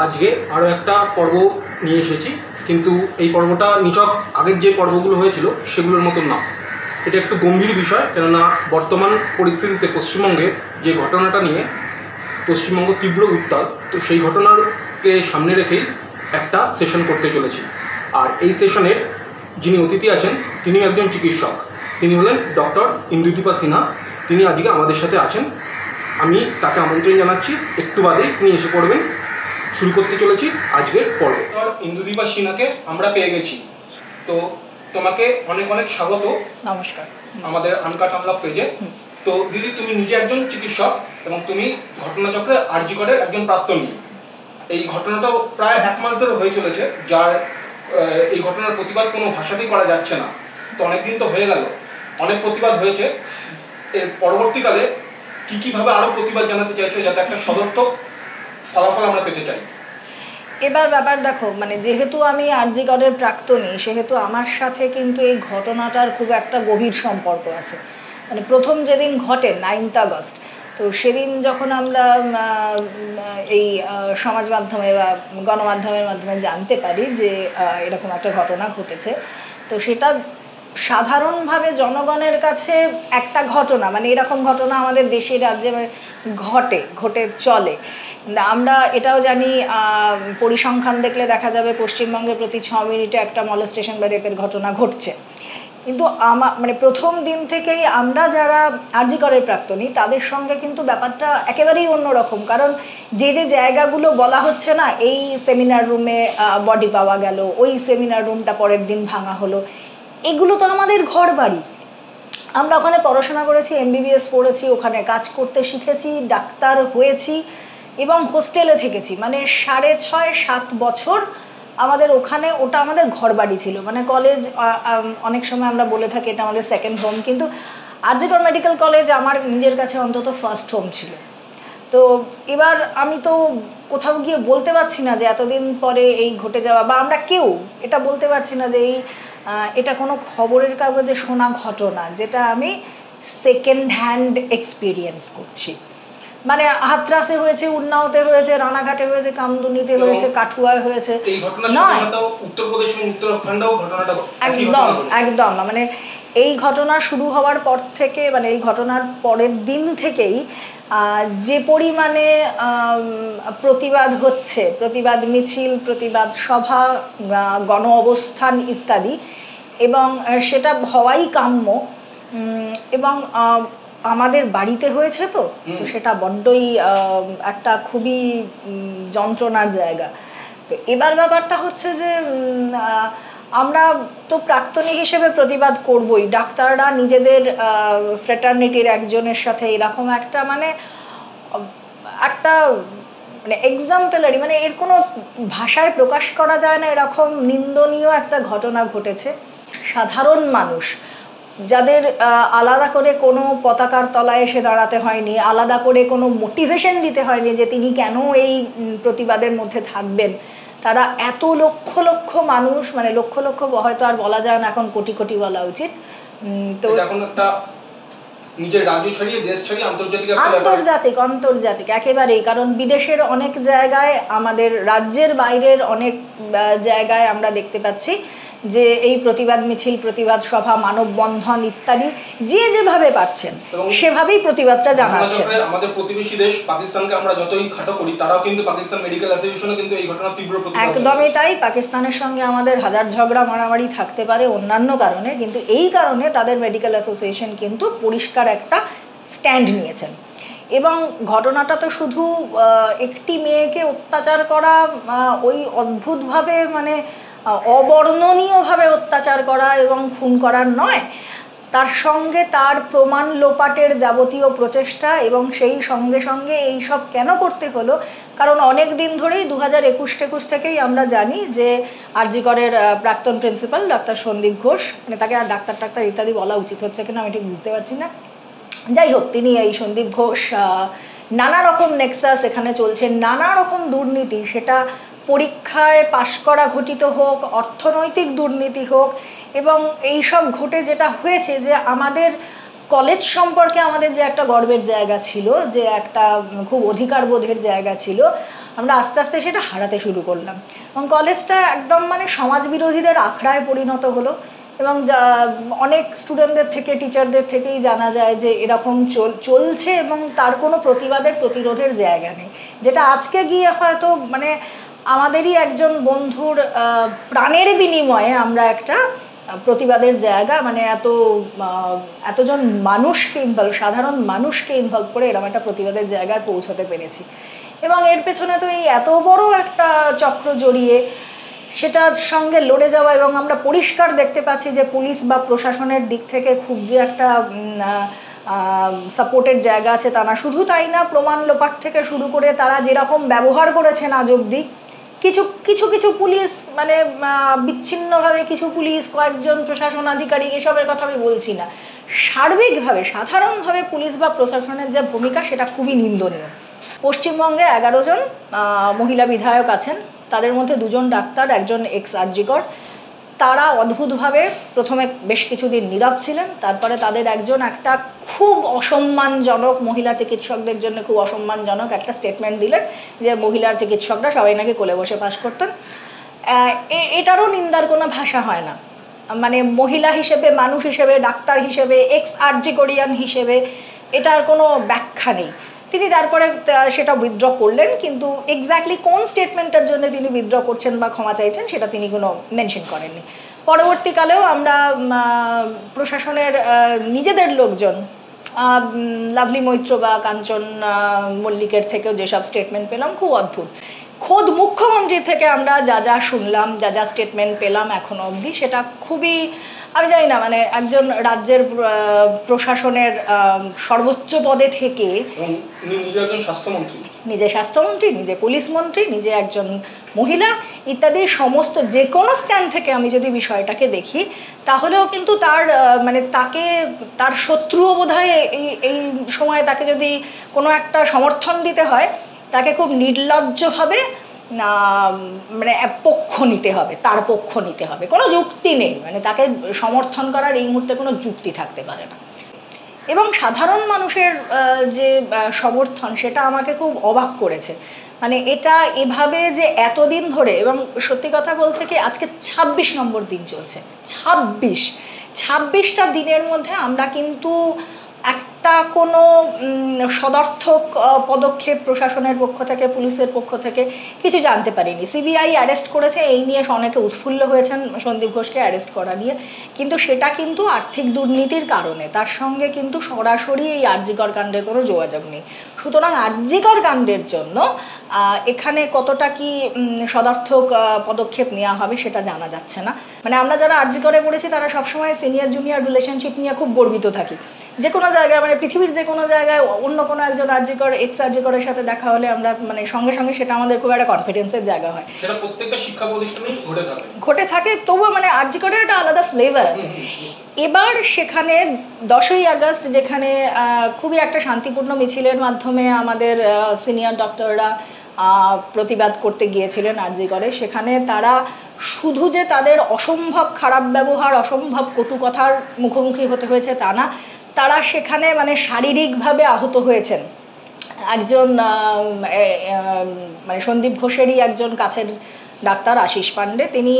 আজকে আরও একটা পর্ব নিয়ে এসেছি, কিন্তু এই পর্বটা নিছক আগের যে পর্বগুলো হয়েছিল সেগুলোর মতন না। এটা একটু গম্ভীর বিষয়, কেননা বর্তমান পরিস্থিতিতে পশ্চিমবঙ্গে যে ঘটনাটা নিয়ে পশ্চিমবঙ্গ তীব্র উত্তাল, তো সেই ঘটনাকে সামনে রেখেই একটা সেশন করতে চলেছি। আর এই সেশনের যিনি অতিথি আছেন তিনি একজন চিকিৎসক, তিনি হলেন ডক্টর ইন্দুদীপা সিনহা। তিনি আজকে আমাদের সাথে আছেন। আমি তাকে আমন্ত্রণ জানাচ্ছি, একটু বাদেই তিনি এসে পড়বেন। শুরু করতে চলেছি আজকের পর্ব। ডক্টর ইন্দুদীপা সিনহাকে আমরা পেয়ে গেছি, তো তোমাকে অনেক অনেক স্বাগত। নমস্কার আমাদের আনকাট আনলক পেজে। তো দিদি, তুমি নিজে একজন চিকিৎসক এবং তুমি ঘটনাচক্রে আরজি করের একজন প্রাক্তনী। এই ঘটনাটাও প্রায় 1 মাস ধরে হয়ে চলেছে, যার এই ঘটনার প্রতিবাদ কোনো ভাষাতেই করা যাচ্ছে না। তো অনেকদিন তো হয়ে গেল, অনেক প্রতিবাদ হয়েছে। এর পরবর্তীকালে কীভাবে আরও প্রতিবাদ জানাতে চাইছো, যাতে একটা সদর্থক ফলাফল আমরা পেতে চাই? এবার ব্যাপার দেখো, মানে যেহেতু আমি আরজি করের প্রাক্তনী, সেহেতু আমার সাথে কিন্তু এই ঘটনাটার খুব একটা গভীর সম্পর্ক আছে। মানে প্রথম যেদিন ঘটে 9th আগস্ট, তো সেদিন যখন আমরা এই সমাজ মাধ্যমে বা গণমাধ্যমের মাধ্যমে জানতে পারি যে এরকম একটা ঘটনা ঘটেছে, তো সেটা সাধারণভাবে জনগণের কাছে একটা ঘটনা, মানে এরকম ঘটনা আমাদের দেশে রাজ্যে ঘটে চলে। আমরা এটাও জানি, পরিসংখ্যান দেখলে দেখা যাবে পশ্চিমবঙ্গে প্রতি 6 মিনিটে একটা মলেস্টেশন বা রেপের ঘটনা ঘটছে। কিন্তু মানে প্রথম দিন থেকেই আমরা যারা আরজি করের প্রাক্তনী, তাদের সঙ্গে কিন্তু ব্যাপারটা একেবারেই অন্যরকম। কারণ যে জায়গাগুলো বলা হচ্ছে না, এই সেমিনার রুমে বডি পাওয়া গেল, ওই সেমিনার রুমটা পরের দিন ভাঙা হলো, এগুলো তো আমাদের ঘর বাড়ি। আমরা ওখানে পড়াশোনা করেছি, MBBS পড়েছি, ওখানে কাজ করতে শিখেছি, ডাক্তার হয়েছি এবং হোস্টেলে থেকেছি। মানে 6.5-7 বছর আমাদের ওখানে, ওটা আমাদের ঘর বাড়ি ছিল। মানে কলেজ, অনেক সময় আমরা বলে থাকি এটা আমাদের সেকেন্ড হোম, কিন্তু আরজি কর মেডিকেল কলেজ আমার নিজের কাছে অন্তত ফার্স্ট হোম ছিল। তো এবার আমি তো কোথাও গিয়ে বলতে পারছি না যে এতদিন পরে এই ঘটে যাওয়া, বা আমরা কেউ এটা বলতে পারছি না যে এটা কোনো খবরের কাগজে শোনা ঘটনা, যেটা আমি সেকেন্ড হ্যান্ড এক্সপিরিয়েন্স করছি। মানে হাতরাসে হয়েছে, উন্নাওতে হয়েছে, রানাঘাটে হয়েছে, কামদুনিতে হয়েছে, কাঠুয়ায় হয়েছে, একদম মানে এই ঘটনা শুরু হওয়ার পর থেকে, মানে এই ঘটনার পরের দিন থেকেই যে পরিমাণে প্রতিবাদ হচ্ছে, প্রতিবাদ মিছিল, প্রতিবাদ সভা, গণ অবস্থান ইত্যাদি, এবং সেটা হওয়াই কাম্য। এবং আমাদের বাড়িতে হয়েছে, তো সেটা বড্ডই একটা খুবই যন্ত্রণার জায়গা। তো এবার ব্যাপারটা হচ্ছে যে আমরা তো প্রাক্তনী হিসেবে প্রতিবাদ করবই। ডাক্তাররা নিজেদের ফ্রেটার্নিটির একজনের সাথে এরকম একটা মানে এক্সাম্পলারি, মানে এর কোনো ভাষায় প্রকাশ করা যায় না, এরকম নিন্দনীয় একটা ঘটনা ঘটেছে। সাধারণ মানুষ, যাদের আলাদা করে কোনো পতাকার তলায় এসে দাঁড়াতে হয়নি, আলাদা করে কোনো মোটিভেশন দিতে হয়নি যে তিনি কেন এই প্রতিবাদের মধ্যে থাকবেন, তারা এত লক্ষ লক্ষ মানুষ, মানে লক্ষ লক্ষ হয়তো আর বলা যায় না, এখন কোটি কোটি বলা উচিত। তো এখন একটা নিজের রাজ্য ছাড়িয়ে দেশ ছাড়িয়ে আন্তর্জাতিক একেবারেই। কারণ বিদেশের অনেক জায়গায়, আমাদের রাজ্যের বাইরের অনেক জায়গায় আমরা দেখতে পাচ্ছি যে এই প্রতিবাদ মিছিল, প্রতিবাদ সভা, মানববন্ধন ইত্যাদি যে যেভাবে পাচ্ছেন সেভাবেই প্রতিবাদটা জানাচ্ছেন। আমাদের প্রতিবেশী দেশ পাকিস্তানকে আমরা যতই খাটো করি, তারাও কিন্তু পাকিস্তান মেডিকেল অ্যাসোসিয়েশনও কিন্তু এই ঘটনার তীব্র প্রতিবাদ। একদমই তাই। পাকিস্তানের সঙ্গে আমাদের হাজার ঝগড়া মারামারি থাকতে পারে অন্যান্য কারণে, কিন্তু এই কারণে তাদের মেডিকেল অ্যাসোসিয়েশন কিন্তু পরিষ্কার একটা স্ট্যান্ড নিয়েছেন। এবং ঘটনাটা তো শুধু একটি মেয়েকে অত্যাচার করা, ওই অদ্ভুতভাবে মানে অবর্ণনীয়ভাবে অত্যাচার করা এবং খুন করার নয়, তার সঙ্গে তার প্রমাণ লোপাটের যাবতীয় প্রচেষ্টা, এবং সেই সঙ্গে সঙ্গে এই সব কেন করতে হলো, কারণ অনেক দিন ধরেই 2021-22 থেকেই আমরা জানি যে আরজি করের প্রাক্তন প্রিন্সিপাল ডক্টর সন্দীপ ঘোষ, মানে তাকে আর ডাক্তার ইত্যাদি বলা উচিত হচ্ছে কিনা আমি ঠিক বুঝতে পারছি না, যাই হোক, তিনি এই সন্দীপ ঘোষ নানা রকম নেক্সাস এখানে চলছে, নানা রকম দুর্নীতি, সেটা পরীক্ষায় পাশ করা ঘটিত হোক, অর্থনৈতিক দুর্নীতি হোক, এবং এই সব ঘটে যেটা হয়েছে যে আমাদের কলেজ সম্পর্কে আমাদের যে একটা গর্বের জায়গা ছিল, যে একটা খুব অধিকার বোধের জায়গা ছিল, আমরা আস্তে আস্তে সেটা হারাতে শুরু করলাম এবং কলেজটা একদম মানে সমাজ বিরোধীদের আখড়ায় পরিণত হলো। এবং অনেক স্টুডেন্টদের থেকে, টিচারদের থেকেই জানা যায় যে এরকম চলছে এবং তার কোনো প্রতিরোধের জায়গা নেই, যেটা আজকে গিয়ে হয়তো মানে আমাদেরই একজন বন্ধুর প্রাণের বিনিময়ে আমরা একটা প্রতিবাদের জায়গা, মানে এতজন মানুষকে সাধারণ মানুষকে ইনভলভ করে এরকম একটা প্রতিবাদের জায়গায় পৌঁছতে পেরেছি। এবং এর পেছনে তো এই এত বড় একটা চক্র জড়িয়ে, সেটার সঙ্গে লড়ে যাওয়া, এবং আমরা পরিষ্কার দেখতে পাচ্ছি যে পুলিশ বা প্রশাসনের দিক থেকে খুব যে একটা সাপোর্টের জায়গা আছে তা না। শুধু তাই না, প্রমাণ লোপাট থেকে শুরু করে তারা যেরকম ব্যবহার করেছেন আজ অবধি, কিছু পুলিশ মানে বিচ্ছিন্নভাবে কিছু পুলিশ, কয়েকজন প্রশাসন আধিকারিক, এসবের কথা আমি বলছি না, সার্বিকভাবে সাধারণভাবে পুলিশ বা প্রশাসনের যে ভূমিকা সেটা খুবই নিন্দনীয়। পশ্চিমবঙ্গে 11 জন মহিলা বিধায়ক আছেন, তাদের মধ্যে 2 জন ডাক্তার, একজন এক্স আরজিকর। তারা অদ্ভুতভাবে প্রথমে বেশ কিছুদিন নীরব ছিলেন, তারপরে তাদের একজন একটা খুব অসম্মানজনক, মহিলা চিকিৎসকদের জন্য খুব অসম্মানজনক একটা স্টেটমেন্ট দিলেন যে মহিলা চিকিৎসকরা সবাই নাকি কোলে বসে পাস করতেন। এটারও নিন্দার কোনো ভাষা হয় না। মানে মহিলা হিসেবে, মানুষ হিসেবে, ডাক্তার হিসেবে, এক্স আরজিকরিয়ান হিসেবে এটার কোনো ব্যাখ্যা নেই। তিনি তারপরে সেটা উইথড্র করলেন, কিন্তু এক্স্যাক্টলি কোন স্টেটমেন্টের জন্য তিনি উইথড্র করছেন বা ক্ষমা চাইছেন সেটা তিনি কোনো মেনশন করেননি। পরবর্তীকালেও আমরা প্রশাসনের নিজেদের লোকজন, লাভলি মৈত্র বা কাঞ্চন মল্লিকের থেকেও যেসব স্টেটমেন্ট পেলাম খুব অদ্ভুত। খোদ মুখ্যমন্ত্রী থেকে আমরা যা শুনলাম, যা স্টেটমেন্ট পেলাম এখনো অবধি, সেটা খুবই, আমি জানি না, মানে একজন রাজ্যের প্রশাসনের সর্বোচ্চ পদে থেকে, নিজে স্বাস্থ্যমন্ত্রী, নিজে পুলিশ মন্ত্রী, নিজে একজন মহিলা ইত্যাদি সমস্ত যে কোনো স্ট্যান্ড থেকে আমি যদি বিষয়টাকে দেখি, তাহলেও কিন্তু তার মানে তার শত্রুও বোধহয় এই সময় তাকে যদি কোনো একটা সমর্থন দিতে হয়, তাকে খুব নির্লজ্জভাবে মানে পক্ষ নিতে হবে, তার পক্ষ নিতে হবে, কোনো যুক্তি নেই, মানে তাকে সমর্থন করার এই মুহূর্তে কোনো যুক্তি থাকতে পারে না। এবং সাধারণ মানুষের যে সমর্থন, সেটা আমাকে খুব অবাক করেছে। মানে এটা এভাবে যে এতদিন ধরে, এবং সত্যি কথা বলতে কি আজকে 26 নম্বর দিন চলছে, 26টা দিনের মধ্যে আমরা কিন্তু একটা কোনো সদর্থক পদক্ষেপ প্রশাসনের পক্ষ থেকে, পুলিশের পক্ষ থেকে কিছু জানতে পারিনি। সিবিআই অ্যারেস্ট করেছে, এই নিয়ে অনেকে উৎফুল্ল হয়েছেন সন্দীপ ঘোষকে অ্যারেস্ট করা নিয়ে, কিন্তু সেটা কিন্তু আর্থিক দুর্নীতির কারণে, তার সঙ্গে কিন্তু সরাসরি এই আরজিকর কাণ্ডের কোনো যোগাযোগ নেই। সুতরাং আরজিকর কাণ্ডের জন্য এখানে কতটা কি সদর্থক পদক্ষেপ নেওয়া হবে সেটা জানা যাচ্ছে না। মানে আমরা যারা আরজিকরে পড়েছি তারা সবসময় সিনিয়র জুনিয়র রিলেশনশিপ নিয়ে খুব গর্বিত থাকি। যে কোনো জায়গায়, মানে পৃথিবীর যে কোনো জায়গায় অন্য কোনো একজন আরজিকর, এক্স আরজিকরের সাথে দেখা হলে আমরা মানে সঙ্গে সঙ্গে সেটা আমাদের খুব একটা কনফিডেন্সের জায়গা হয়, সেটা প্রত্যেকটা শিক্ষা প্রতিষ্ঠানেই ঘটে থাকে। তবুও মানে আরজিকরের একটা আলাদা ফ্লেভার আছে। এবার সেখানে 10ই আগস্ট, যেখানে খুবই একটা শান্তিপূর্ণ মিছিলের মাধ্যমে আমাদের সিনিয়র ডক্টররা প্রতিবাদ করতে গিয়েছিলেন আরজিকরে, সেখানে তারা শুধু যে তাদের অসম্ভব খারাপ ব্যবহার, অসম্ভব কটু কথার মুখোমুখি হতে হয়েছে তা না, তারা সেখানে মানে শারীরিকভাবে আহত হয়েছেন। একজন মানে সন্দীপ ঘোষেরই একজন কাছের ডাক্তার আশিস পান্ডে, তিনি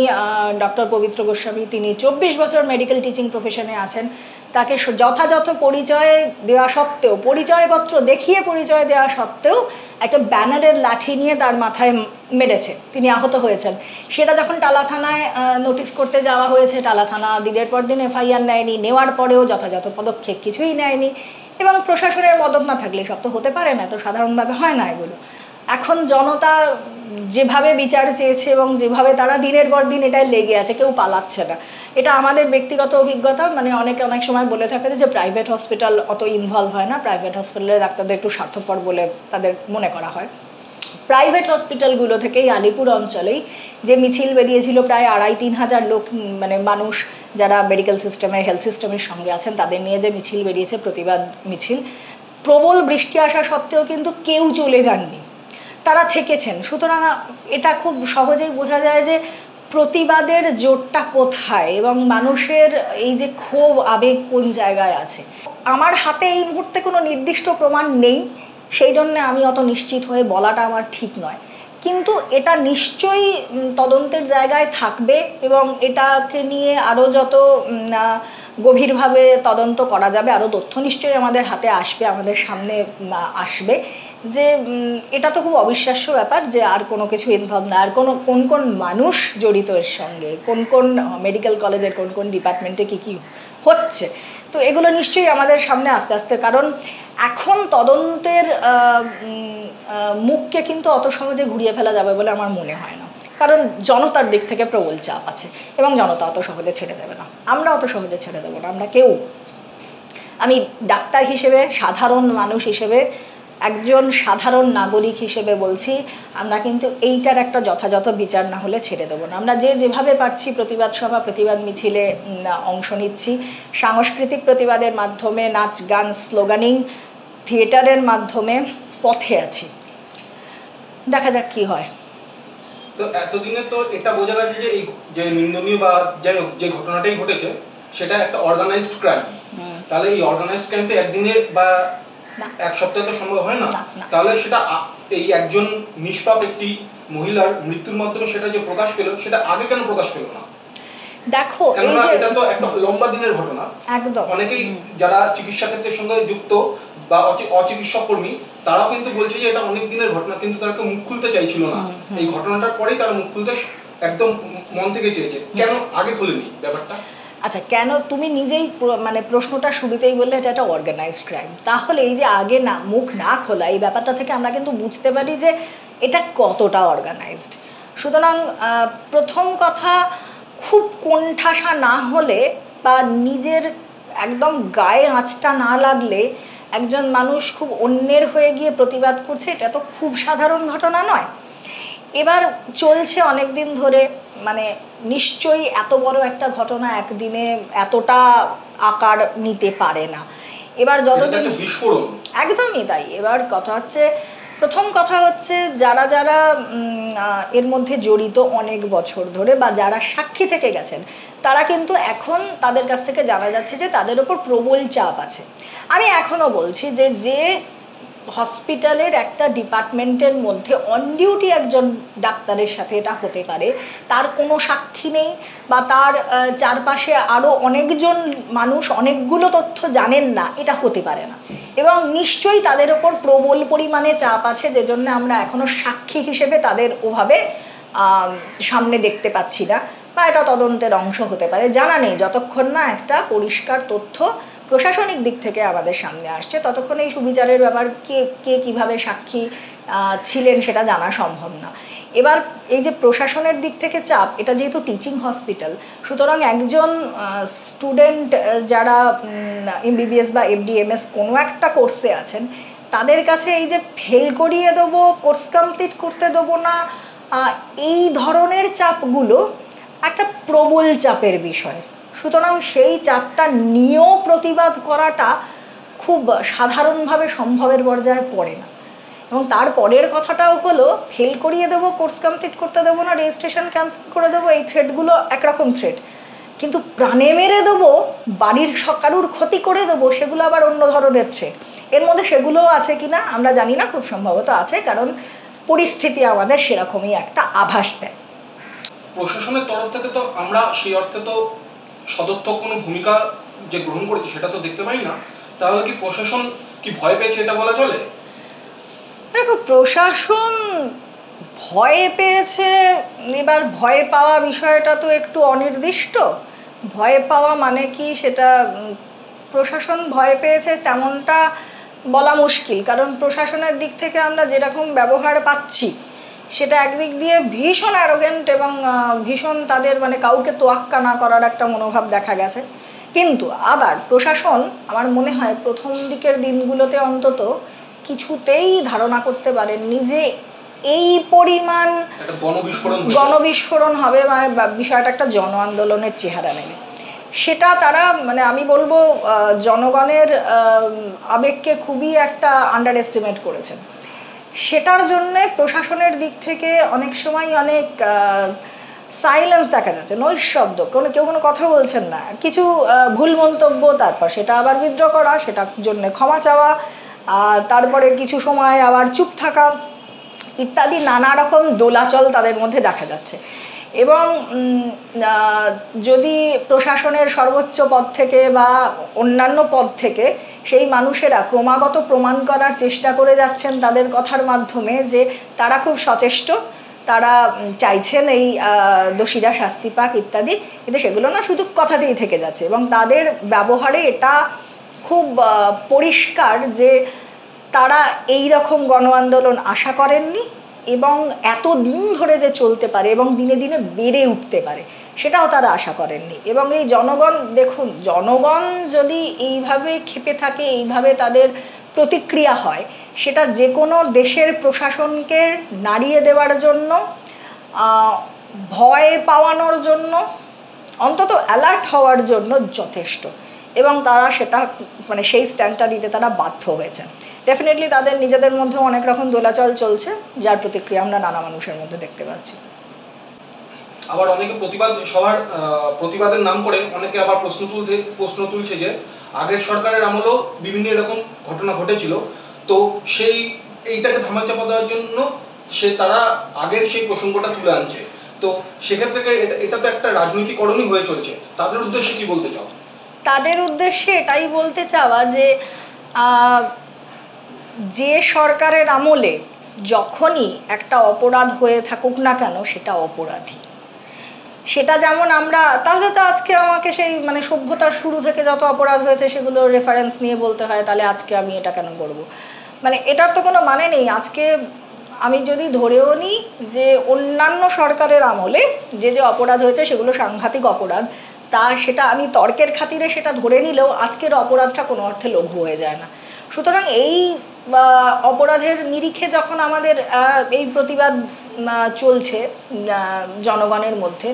ডক্টর পবিত্র গোস্বামী, তিনি 24 বছর মেডিকেল টিচিং প্রফেশনে আছেন। তাকে যথাযথ পরিচয় দেওয়া সত্ত্বেও, পরিচয়পত্র দেখিয়ে পরিচয় দেওয়া সত্ত্বেও একটা ব্যানারের লাঠি নিয়ে তার মাথায় মেরেছে, তিনি আহত হয়েছেন। সেটা যখন টালা থানায় নোটিশ করতে যাওয়া হয়েছে, টালা থানা দিনের পর দিন এফআইআর নেয়নি, নেওয়ার পরেও যথাযথ পদক্ষেপ কিছুই নেয়নি। এবং প্রশাসনের মদত না থাকলে সব তো হতে পারে না, তো সাধারণভাবে হয় না এগুলো। এখন জনতা যেভাবে বিচার চেয়েছে এবং যেভাবে তারা দিনের পর দিন এটাই লেগে আছে, কেউ পালাচ্ছে না। এটা আমাদের ব্যক্তিগত অভিজ্ঞতা, মানে অনেকে অনেক সময় বলে থাকে যে প্রাইভেট হসপিটাল অত ইনভলভ হয় না, প্রাইভেট হসপিটালের ডাক্তারদের একটু স্বার্থপর বলে তাদের মনে করা হয়। প্রাইভেট হসপিটালগুলো থেকেই আলিপুর অঞ্চলেই যে মিছিল বেরিয়েছিল, প্রায় 2,5-3 হাজার লোক, মানে মানুষ যারা মেডিকেল সিস্টেমে, হেলথ সিস্টেমের সঙ্গে আছেন, তাদের নিয়ে যে মিছিল বেরিয়েছে, প্রতিবাদ মিছিল, প্রবল বৃষ্টি আসা সত্ত্বেও কিন্তু কেউ চলে যাননি, তারা থেকেছেন। সুতরাং এটা খুব সহজেই বোঝা যায় যে প্রতিবাদের জোরটা কোথায় এবং মানুষের এই যে ক্ষোভ আবেগ কোন জায়গায় আছে। আমার হাতে এই মুহূর্তে কোনো নির্দিষ্ট প্রমাণ নেই, সেই জন্য আমি অত নিশ্চিত হয়ে বলাটা আমার ঠিক নয়, কিন্তু এটা নিশ্চয়ই তদন্তের জায়গায় থাকবে এবং এটাকে নিয়ে আরও যত গভীরভাবে তদন্ত করা যাবে, আরও তথ্য নিশ্চয়ই আমাদের হাতে আসবে, আমাদের সামনে আসবে যে এটা তো খুব অবিশ্বাস্য ব্যাপার যে আর কোনো কিছু ইনভলভ না, আর কোন কোন মানুষ জড়িত এর সঙ্গে, কোন কোন মেডিকেল কলেজের কোন কোন ডিপার্টমেন্টে কী কী হচ্ছে। তো এগুলো নিশ্চয়ই আমাদের সামনে আস্তে আস্তে, কারণ এখন তদন্তের মুখকে কিন্তু অত সহজে ঘুরিয়ে ফেলা যাবে বলে আমার মনে হয় না, কারণ জনতার দিক থেকে প্রবল চাপ আছে এবং জনতা অত সহজে ছেড়ে দেবে না, আমরা অত সহজে ছেড়ে দেবো না, আমরা কেউ। আমি ডাক্তার হিসেবে, সাধারণ মানুষ হিসেবে, একজন সাধারণ নাগরিক হিসেবে বলছি, আমরা কিন্তু এইটার একটা যথাযথ বিচার না হলে ছেড়ে দেবো না। আমরা যেভাবে পারছি প্রতিবাদ সভা, প্রতিবাদ মিছিলে অংশ নিচ্ছি, সাংস্কৃতিক প্রতিবাদের মাধ্যমে, নাচ গান, স্লোগানিং, থিয়েটারের মাধ্যমে পথে আছি, দেখা যাক কি হয়। তো এতদিনে তো এটা বোঝা গেছে যে এই যে নিন্দনীয় বা যাই হোক যে ঘটনাটাই ঘটেছে সেটা একটা অর্গানাইজড ক্রাইম। তাহলে এই অর্গানাইজড ক্রাইমটা একদিনে বা এক সপ্তাহে তো সম্ভব হয় না, তাহলে সেটা এই একজন নিষ্পাপ একটি মহিলার মৃত্যুর মাধ্যমে সেটা যে প্রকাশ পেল, সেটা আগে কেন প্রকাশ পেল না? দেখো, কেননা এটা তো একটা লম্বা দিনের ঘটনা। একদম অনেকেই যারা চিকিৎসা ক্ষেত্রের সঙ্গে যুক্ত বা অচিকিৎসক কর্মী, তারাও কিন্তু বলছে যে এটা অনেক দিনের ঘটনা, কিন্তু তারা মুখ খুলতে চাইছিল না। এই ঘটনাটার পরেই তারা মুখ খুলতে একদম মন থেকে চেয়েছে, কেন আগে খুলেনি ব্যাপারটা? আচ্ছা, কেন তুমি নিজেই মানে প্রশ্নটা শুরুতেই বললে এটা একটা অর্গানাইজড ক্রাইম, তাহলে এই যে আগে না মুখ না খোলা, এই ব্যাপারটা থেকে আমরা কিন্তু বুঝতে পারি যে এটা কতটা অর্গানাইজড। সুতরাং প্রথম কথা, খুব কোণঠাসা না হলে বা নিজের একদম গায়ে আঁচটা না লাগলে একজন মানুষ খুব অন্যের হয়ে গিয়ে প্রতিবাদ করছে, এটা তো খুব সাধারণ ঘটনা নয়। এবার চলছে অনেক দিন ধরে, মানে নিশ্চয়ই এত বড় একটা ঘটনা একদিনে এতটা আকার নিতে পারে না। এবার যতদিন একদমই তাই। এবার কথা হচ্ছে, প্রথম কথা হচ্ছে যারা যারা এর মধ্যে জড়িত অনেক বছর ধরে বা যারা সাক্ষী থেকে গেছেন, তারা কিন্তু এখন তাদের কাছ থেকে জানা যাচ্ছে যে তাদের ওপর প্রবল চাপ আছে। আমি এখনও বলছি যে যে হসপিটালের একটা ডিপার্টমেন্টের মধ্যে অন ডিউটি একজন ডাক্তারের সাথে এটা হতে পারে, তার কোনো সাক্ষী নেই বা তার চারপাশে আরও অনেকজন মানুষ অনেকগুলো তথ্য জানেন না, এটা হতে পারে না। এবং নিশ্চয়ই তাদের ওপর প্রবল পরিমাণে চাপ আছে, যে জন্য আমরা এখনও সাক্ষী হিসেবে তাদের ওভাবে সামনে দেখতে পাচ্ছি না, বা এটা তদন্তের অংশ হতে পারে, জানা নেই। যতক্ষণ না একটা পরিষ্কার তথ্য প্রশাসনিক দিক থেকে আমাদের সামনে আসছে, ততক্ষণ এই সুবিচারের ব্যাপার কে কীভাবে সাক্ষী ছিলেন সেটা জানা সম্ভব না। এবার এই যে প্রশাসনের দিক থেকে চাপ, এটা যেহেতু টিচিং হসপিটাল, সুতরাং একজন স্টুডেন্ট যারা এমবিবিএস বা এফডিএমএস কোনো একটা কোর্সে আছেন, তাদের কাছে এই যে ফেল করিয়ে দেবো, কোর্স কমপ্লিট করতে দেবো না, এই ধরনের চাপগুলো একটা প্রবল চাপের বিষয়। সুতরাং সেই চাপটা নিয়েও প্রতিবাদ করাটা খুব সাধারণভাবে সম্ভবের পর্যায়ে পড়ে না। এবং তারপরের কথাটাও হলো, ফেল করিয়ে দেবো, কোর্স কমপ্লিট করতে দেবো না, রেজিস্ট্রেশন ক্যান্সেল করে দেবো, এই থ্রেটগুলো একরকম থ্রেট। কিন্তু প্রাণে মেরে দেবো, বাড়ির কারুর ক্ষতি করে দেবো, সেগুলো আবার অন্য ধরনের থ্রেট। এর মধ্যে সেগুলোও আছে কি না আমরা জানি না, খুব সম্ভবত আছে, কারণ পরিস্থিতি আমাদের সেরকমই একটা আভাস দেয়। প্রশাসনের তরফ থেকে তো আমরা সেই অর্থে তো সদর্থক কোনো ভূমিকা যে গ্রহণ করেছে সেটা তো দেখতে পাই না। তাহলে কি প্রশাসন কি ভয় পেয়েছে এটা বলা চলে? দেখো, প্রশাসন ভয় পেয়েছে, এবার ভয় পাওয়া বিষয়টা তো একটু অনির্দিষ্ট। ভয় পাওয়া মানে কি, সেটা প্রশাসন ভয় পেয়েছে তেমনটা বলা মুশকিল, কারণ প্রশাসনের দিক থেকে আমরা যেরকম ব্যবহার পাচ্ছি সেটা একদিক দিয়ে ভীষণ অ্যারোগেন্ট এবং ভীষণ তাদের মানে কাউকে তোয়াক্কা না করার একটা মনোভাব দেখা গেছে। কিন্তু আবার প্রশাসন আমার মনে হয় প্রথম দিকের দিনগুলোতে অন্তত কিছুতেই ধারণা করতে পারেননি যে এই পরিমাণ গণবিস্ফোরণ হবে, মানে বিষয়টা একটা জন আন্দোলনের চেহারা নেবে। সেটা তারা মানে আমি বলবো জনগণের আবেগকে খুবই একটা আন্ডার এস্টিমেট করেছেন। সেটার জন্যে প্রশাসনের দিক থেকে অনেক সময় অনেক সাইলেন্স দেখা যাচ্ছে, নৈঃশব্দ, কেউ কোনো কথা বলছেন না, কিছু ভুল মন্তব্য, তারপর সেটা আবার উইথড্র করা, সেটার জন্য ক্ষমা চাওয়া, তারপরে কিছু সময় আবার চুপ থাকা, ইত্যাদি নানা রকম দোলাচল তাদের মধ্যে দেখা যাচ্ছে। এবং যদি প্রশাসনের সর্বোচ্চ পদ থেকে বা অন্যান্য পদ থেকে সেই মানুষেরা ক্রমাগত প্রমাণ করার চেষ্টা করে যাচ্ছেন তাদের কথার মাধ্যমে যে তারা খুব সচেষ্ট, তারা চাইছেন এই দোষীরা শাস্তি পাক ইত্যাদি, কিন্তু সেগুলো না শুধু কথাতেই থেকে যাচ্ছে। এবং তাদের ব্যবহারে এটা খুব পরিষ্কার যে তারা এই রকম গণ আন্দোলন আশা করেননি, এবং এত দিন ধরে যে চলতে পারে এবং দিনে দিনে বেড়ে উঠতে পারে সেটাও তারা আশা করেননি। এবং এই জনগণ, দেখুন, জনগণ যদি এইভাবে ক্ষেপে থাকে, এইভাবে তাদের প্রতিক্রিয়া হয়, সেটা যে কোনো দেশের প্রশাসনকে নাড়িয়ে দেওয়ার জন্য, ভয় পাওয়ানোর জন্য, অন্তত অ্যালার্ট হওয়ার জন্য যথেষ্ট। এবং তারা সেটা মানে সেই স্ট্যান্ডটা নিতে তারা বাধ্য হয়েছে। ডেফিনেটলি তাদের নিজেদের মধ্যে অনেক রকম দোলাচল চলছে, যার প্রতিক্রিয়া আমরা নানা মানুষের মধ্যে দেখতে পাচ্ছি। আবার অনেকে সবার প্রতিবাদের নাম করে অনেকে আবার প্রশ্ন তুলছে যে আগের সরকারের আমলেও বিভিন্ন এরকম ঘটনা ঘটেছিল, তো এইটাকে ধামাচাপা দেওয়ার জন্য তারা আগের সেই প্রসঙ্গটা তুলে আনছে। তো সেক্ষেত্রে এটা তো একটা রাজনৈতিকরণই হয়ে চলছে। তাদের উদ্দেশ্যে কি বলতে চাও? তাদের উদ্দেশ্যে এটাই বলতে চাওয়া যে যে সরকারের আমলে যখনই একটা অপরাধ হয়ে থাকুক না কেন সেটা অপরাধী। সেটা যেমন আমরা, তাহলে তো আজকে আমাকে সেই মানে সভ্যতার শুরু থেকে যত অপরাধ হয়েছে সেগুলো রেফারেন্স নিয়ে বলতে হয়, তাহলে আজকে আমি এটা কেন করব? মানে এটার তো কোনো মানে নেই। আজকে আমি যদি ধরেও নিই যে অন্যান্য সরকারের আমলে যে অপরাধ হয়েছে সেগুলো সাংঘাতিক অপরাধ, সেটা আমি তর্কের খাতিরে সেটা ধরে নিলেও আজকের অপরাধটা কোনো অর্থে লঘু হয়ে যায় না। সুতরাং এই অপরাধের নিরিখে যখন আমাদের এই প্রতিবাদ চলছে জনগণের মধ্যে,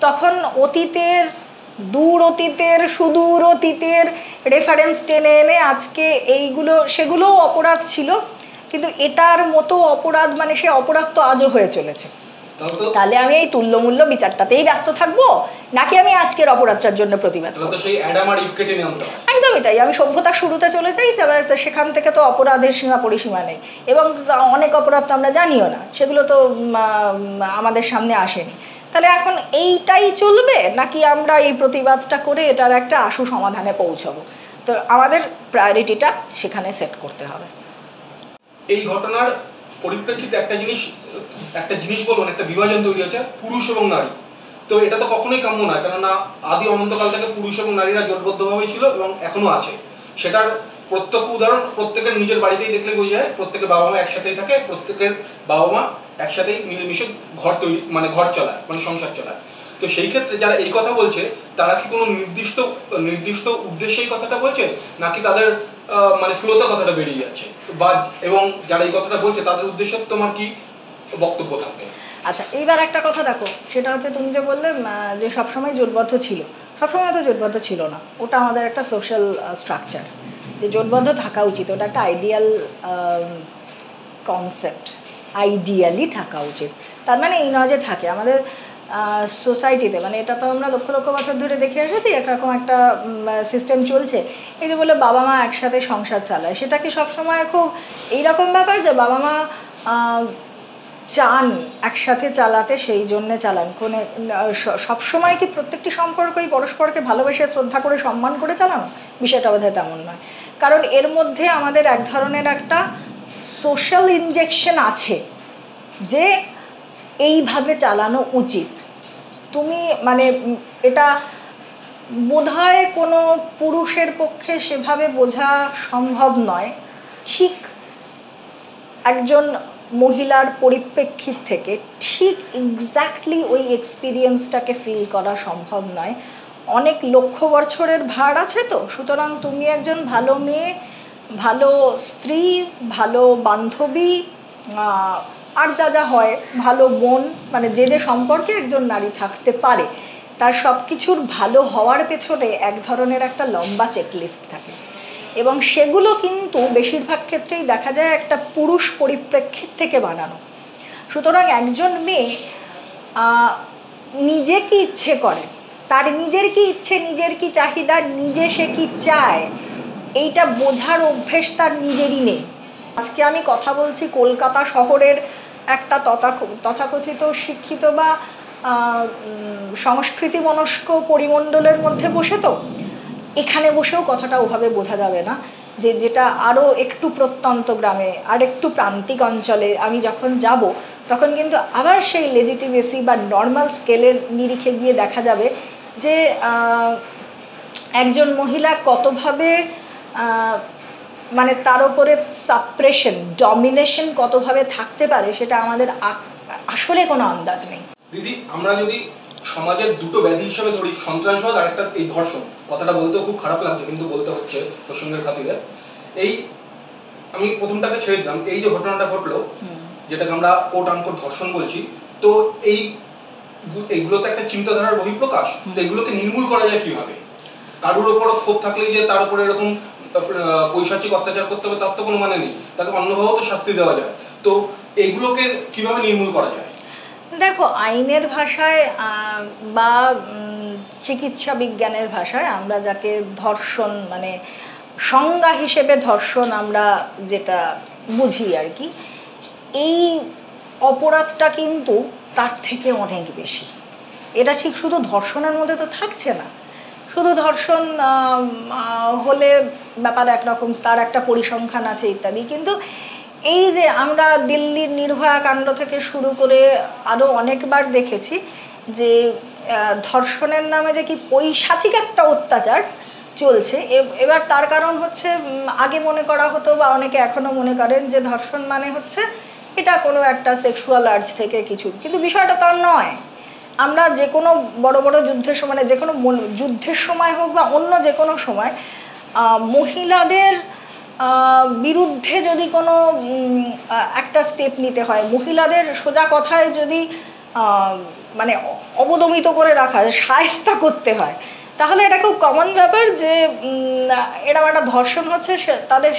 তখন অতীতের, দূর অতীতের, সুদূর অতীতের রেফারেন্স টেনে এনে আজকে সেগুলোও অপরাধ ছিল, কিন্তু এটার মতো অপরাধ মানে সে অপরাধ তো আজও হয়ে চলেছে। তাহলে আমি এই তুল্যমূল্য বিচারটাতেই ব্যস্ত থাকবো, নাকি আমি আজকের অপরাধটার জন্য প্রতিবাদ করব? একদমই তাই। আমি সভ্যতার শুরুতে চলে যাই, সেখান থেকে তো অপরাধের সীমা পরিসীমা নেই, এবং অনেক অপরাধ তো আমরা জানিও না, সেগুলো তো আমাদের সামনে আসেনি। তাহলে এখন এইটাই চলবে, নাকি আমরা এই প্রতিবাদটা করে এটার একটা আশু সমাধানে পৌঁছাবো? তো আমাদের প্রায়োরিটিটা সেখানে সেট করতে হবে। এই ঘটনার পরিপ্রেক্ষিতে একটা জিনিস বলুন, একটা বিভাজন তৈরি হচ্ছে পুরুষ এবং নারী। তো এটা তো কখনোই কাম্য নয়, কেননা আদি অনন্তকাল থেকে পুরুষ এবং নারীরা জোটবদ্ধভাবেই ছিল এবং এখনো আছে। সেটার প্রত্যক্ষ উদাহরণ প্রত্যেকের নিজের বাড়িতেই দেখলে বোঝা যায়। প্রত্যেকের বাবা মা একসাথেই থাকে, প্রত্যেকের বাবা মা একসাথেই মিলেমিশে ঘর চালায়, মানে সংসার চালায়। তো সেই ক্ষেত্রে যারা এই কথা বলছে তারা কি কোনো নির্দিষ্ট উদ্দেশ্যে এই কথাটা বলছে, নাকি তাদের মানে ফ্লোতে কথাটা বেরিয়ে যাচ্ছে? এবং যারা এই কথাটা বলছে তাদের উদ্দেশ্যে তোমার কি বক্তব্য থাকবে? আচ্ছা, এইবার একটা কথা দেখো, সেটা হচ্ছে তুমি যে বললে যে সবসময় জোটবদ্ধ ছিল, সবসময় তো জোটবদ্ধ ছিল না। ওটা আমাদের একটা সোশ্যাল স্ট্রাকচার, যে জোটবদ্ধ থাকা উচিত, ওটা একটা আইডিয়াল কনসেপ্ট, আইডিয়ালি থাকা উচিত। তার মানে এই নয় যে থাকে আমাদের সোসাইটিতে, মানে এটা তো আমরা লক্ষ লক্ষ বছর ধরে দেখে এসেছি, এরকম একটা সিস্টেম চলছে। এই যে বলে বাবা মা একসাথে সংসার চালায়, সেটা কি সবসময় খুব এইরকম ব্যাপার যে বাবা মা চান একসাথে চালাতে, সেই জন্যে চালান? কোনো সবসময় কি প্রত্যেকটি সম্পর্কই পরস্পরকে ভালোবেসে, শ্রদ্ধা করে, সম্মান করে চালানো? বিষয়টা বোধহয় তেমন নয়। কারণ এর মধ্যে আমাদের এক ধরনের একটা সোশ্যাল ইনজেকশন আছে যে এইভাবে চালানো উচিত। তুমি মানে এটা বোধহয় কোনো পুরুষের পক্ষে সেভাবে বোঝা সম্ভব নয়, ঠিক একজন মহিলার পরিপ্রেক্ষিত থেকে ঠিক এক্স্যাক্টলি ওই এক্সপিরিয়েন্সটাকে ফিল করা সম্ভব নয়। অনেক লক্ষ বছরের ভার আছে। তো সুতরাং তুমি একজন ভালো মেয়ে, ভালো স্ত্রী, ভালো বান্ধবী, আর যা হয়, ভালো বোন, মানে যে সম্পর্কে একজন নারী থাকতে পারে, তার সব কিছুর ভালো হওয়ার পেছনে এক ধরনের একটা লম্বা চেকলিস্ট থাকে, এবং সেগুলো কিন্তু বেশিরভাগ ক্ষেত্রেই দেখা যায় একটা পুরুষ পরিপ্রেক্ষিত থেকে বানানো। সুতরাং একজন মেয়ে নিজে কি ইচ্ছে করে, তার নিজের কি ইচ্ছে, নিজের কি চাহিদা, নিজে সে কি চায়, এইটা বোঝার অভ্যেস তার নিজেরই নেই। আজকে আমি কথা বলছি কলকাতা শহরের একটা তথাকথিত শিক্ষিত বা সংস্কৃতি মনস্ক পরিমণ্ডলের মধ্যে বসে, তো এখানে বসেও কথাটা ওভাবে বোঝা যাবে না। যেটা আরও একটু প্রত্যন্ত গ্রামে আর একটু প্রান্তিক অঞ্চলে আমি যখন যাব, তখন কিন্তু আবার সেই লেজিটিমেসি বা নর্মাল স্কেলের নিরিখে গিয়ে দেখা যাবে যে একজন মহিলা কতভাবে মানে তার উপরে সাপ্রেশন, ডমিনেশন কতভাবে থাকতে পারে, সেটা আমাদের আসলে কোনো আন্দাজ নেই। দিদি, আমরা যদি সমাজের দুটো ব্যাধি হিসেবে ধরি, সন্ত্রাসবাদ আর একটা এই ধর্ষণ, কথাটা বলতেও খুব খারাপ লাগছে কিন্তু বলতে হচ্ছে প্রসঙ্গের খাতিরে। এই আমি প্রথমটাকে ছেড়ে দিলাম, এই যে ঘটনাটা ঘটলো যেটাকে আমরা কোট আনকোট ধর্ষণ বলছি, তো এইগুলো তো একটা চিন্তাধারার বহিঃপ্রকাশ। তো এগুলোকে নির্মূল করা যায় কিভাবে? কারোর ওপরও ক্ষোভ থাকলেই যে তার উপরে এরকম পৈশাচিক অত্যাচার করতে হবে তার তো কোনো মানে নেই, তাকে অন্যভাবেও তো শাস্তি দেওয়া যায়। তো এগুলোকে কিভাবে নির্মূল করা যায়? দেখো, আইনের ভাষায় বা চিকিৎসা বিজ্ঞানের ভাষায় আমরা যাকে ধর্ষণ মানে সংজ্ঞা হিসেবে ধর্ষণ আমরা যেটা বুঝি আর কি, এই অপরাধটা কিন্তু তার থেকে অনেক বেশি। এটা ঠিক শুধু ধর্ষণের মধ্যে তো থাকছে না। শুধু ধর্ষণ হলে ব্যাপার একরকম, তার একটা পরিসংখ্যান আছে ইত্যাদি, কিন্তু এই যে আমরা দিল্লির নির্ভয়া কাণ্ড থেকে শুরু করে আরও অনেকবার দেখেছি যে ধর্ষণের নামে যে কি পৈশাচিক একটা অত্যাচার চলছে। এবার তার কারণ হচ্ছে, আগে মনে করা হতো বা অনেকে এখনও মনে করেন যে ধর্ষণ মানে হচ্ছে এটা কোনো একটা সেক্সুয়াল আর্জ থেকে কিছু, কিন্তু বিষয়টা তার নয়। আমরা যে কোনো বড় বড় যুদ্ধের সময়, যে কোনো যুদ্ধের সময় হোক বা অন্য যে কোনো সময়, মহিলাদের বিরুদ্ধে যদি কোনো একটা স্টেপ নিতে হয়, মহিলাদের সোজা কথায় যদি মানে অবদমিত করে রাখা, শায়েস্তা করতে হয়, তাহলে এটা খুব কমন ব্যাপার যে এরকম একটা ধর্ষণ হচ্ছে, তাদের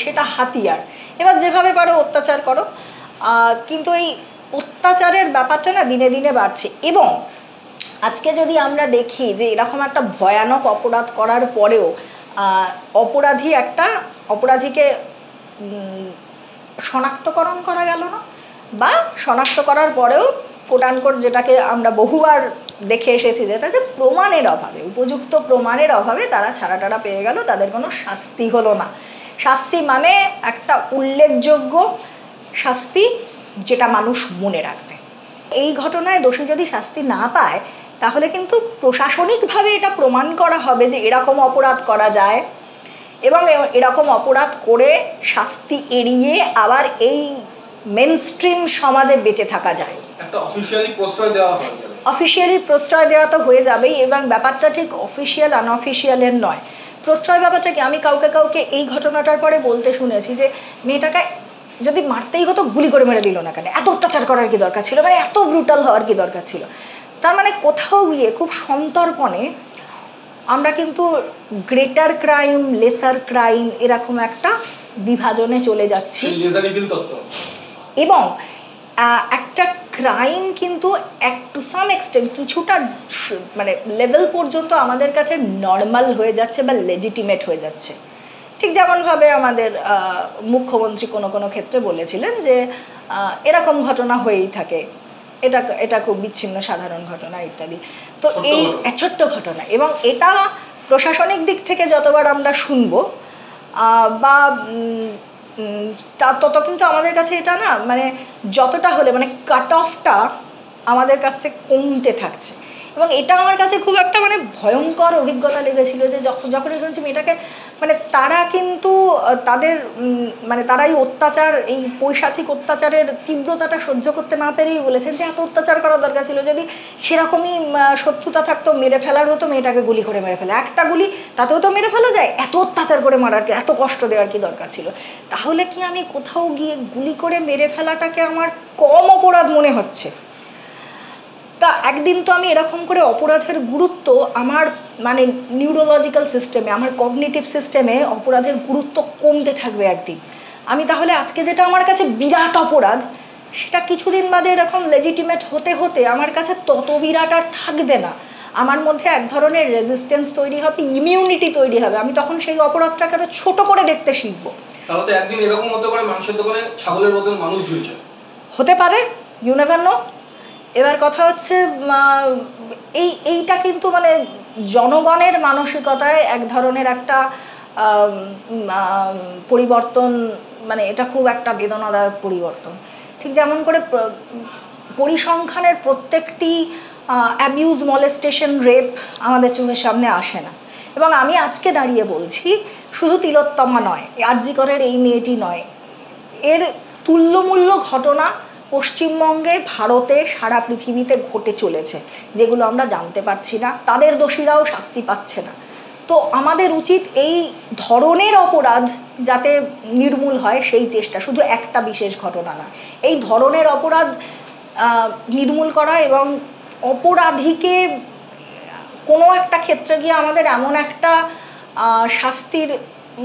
সেটা হাতিয়ার। এবার যেভাবে পারো অত্যাচার করো, কিন্তু এই অত্যাচারের ব্যাপারটা না দিনে দিনে বাড়ছে। এবং আজকে যদি আমরা দেখি যে এরকম একটা ভয়ানক অপরাধ করার পরেও অপরাধীকে শনাক্তকরণ করা গেল না, বা শনাক্ত করার পরেও কোট আনকোট যেটাকে আমরা বহুবার দেখে এসেছি, যেটা যে প্রমাণের অভাবে, উপযুক্ত প্রমাণের অভাবে তারা ছাড়া পেয়ে গেল, তাদের কোনো শাস্তি হলো না। শাস্তি মানে একটা উল্লেখযোগ্য শাস্তি যেটা মানুষ মনে রাখবে। এই ঘটনায় দোষী যদি শাস্তি না পায়, তাহলে কিন্তু প্রশাসনিকভাবে এটা প্রমাণ করা হবে যে এরকম অপরাধ করা যায়, এবং এরকম অপরাধ করে শাস্তি এড়িয়ে আবার এই মেনস্ট্রিম সমাজে বেঁচে থাকা যায়। একটা অফিশিয়ালি প্রশ্রয় দেওয়া হয়, অফিশিয়ালি প্রশ্রয় দেওয়া তো হয়ে যাবেই, এবং ব্যাপারটা ঠিক অফিশিয়াল আনঅফিশিয়ালের নয়। প্রশ্রয় ব্যাপারটা কি, আমি কাউকে এই ঘটনাটার পরে বলতে শুনেছি যে মেয়েটাকে যদি মারতেই হতো গুলি করে মেরে দিল না কেন, এত অত্যাচার করার কি দরকার ছিল, মানে এত ব্রুটাল হওয়ার কি দরকার ছিল। তার মানে কোথাও গিয়ে খুব সন্তর্পণে আমরা কিন্তু গ্রেটার ক্রাইম, লেসার ক্রাইম এরকম একটা বিভাজনে চলে যাচ্ছি। এবং একটা ক্রাইম কিন্তু টু সাম এক্সটেন্ট কিছুটা মানে লেভেল পর্যন্ত আমাদের কাছে নর্মাল হয়ে যাচ্ছে বা লেজিটিমেট হয়ে যাচ্ছে। ঠিক যেমনভাবে আমাদের মুখ্যমন্ত্রী কোনো ক্ষেত্রে বলেছিলেন যে এরকম ঘটনা হয়েই থাকে, এটা খুব বিচ্ছিন্ন সাধারণ ঘটনা ইত্যাদি। তো এই ছোট্ট ঘটনা, এবং এটা প্রশাসনিক দিক থেকে যতবার আমরা শুনবো বা তত কিন্তু আমাদের কাছে এটা না মানে যতটা হলে মানে কাট অফটা আমাদের কাছ থেকে কমতে থাকছে। এবং এটা আমার কাছে খুব একটা মানে ভয়ঙ্কর অভিজ্ঞতা লেগেছিল যে যখনই শুনছি মেয়েটাকে মানে তারা কিন্তু তারা এই অত্যাচার, এই পৈশাচিক অত্যাচারের তীব্রতাটা সহ্য করতে না পেরেই বলেছেন যে এত অত্যাচার করার দরকার ছিল, যদি সেরকমই শত্রুতা থাকতো মেরে ফেলার হতো, মেয়েটাকে গুলি করে মেরে ফেলা, একটা গুলি তাতেও তো মেরে ফেলা যায়, এত অত্যাচার করে মারার কি, এত কষ্ট দেওয়ার কি দরকার ছিল। তাহলে কি আমি কোথাও গিয়ে গুলি করে মেরে ফেলাটাকে আমার কম অপরাধ মনে হচ্ছে? তা একদিন তো আমি এরকম করে অপরাধের গুরুত্ব আমার মানে নিউরোলজিক্যাল সিস্টেমে, আমার কগনিটিভ সিস্টেমে অপরাধের গুরুত্ব কমতে থাকবে একদিন। আমি তাহলে আজকে যেটা আমার কাছে বিরাট অপরাধ, সেটা কিছুদিন বাদে এরকম লেজিটিমেট হতে হতে আমার কাছে তত বিরাট আর থাকবে না, আমার মধ্যে এক ধরনের রেজিস্ট্যান্স তৈরি হবে, ইমিউনিটি তৈরি হবে, আমি তখন সেই অপরাধটাকে আরো ছোট করে দেখতে শিখবো। তাহলে তো একদিন এরকম হতে পারে মাংসের দোকানে ছাগলের বদলে মানুষ ঝুলছে। হতে পারে, ইউ নেভার নো। এবার কথা হচ্ছে এইটা কিন্তু মানে জনগণের মানসিকতায় এক ধরনের একটা পরিবর্তন, মানে এটা খুব একটা বেদনাদায়ক পরিবর্তন। ঠিক যেমন করে পরিসংখ্যানের প্রত্যেকটি অ্যাবিউজ, মলেস্টেশন, রেপ আমাদের চোখের সামনে আসে না। এবং আমি আজকে দাঁড়িয়ে বলছি শুধু তিলোত্তমা নয়, আরজি করের এই মেয়েটি নয়, এর তুল্যমূল্য ঘটনা পশ্চিমবঙ্গে, ভারতে, সারা পৃথিবীতে ঘটে চলেছে, যেগুলো আমরা জানতে পারছি না, তাদের দোষীরাও শাস্তি পাচ্ছে না। তো আমাদের উচিত এই ধরনের অপরাধ যাতে নির্মূল হয় সেই চেষ্টা, শুধু একটা বিশেষ ঘটনা না, এই ধরনের অপরাধ নির্মূল করা এবং অপরাধীকে কোনো একটা ক্ষেত্রে গিয়ে আমাদের এমন একটা শাস্তির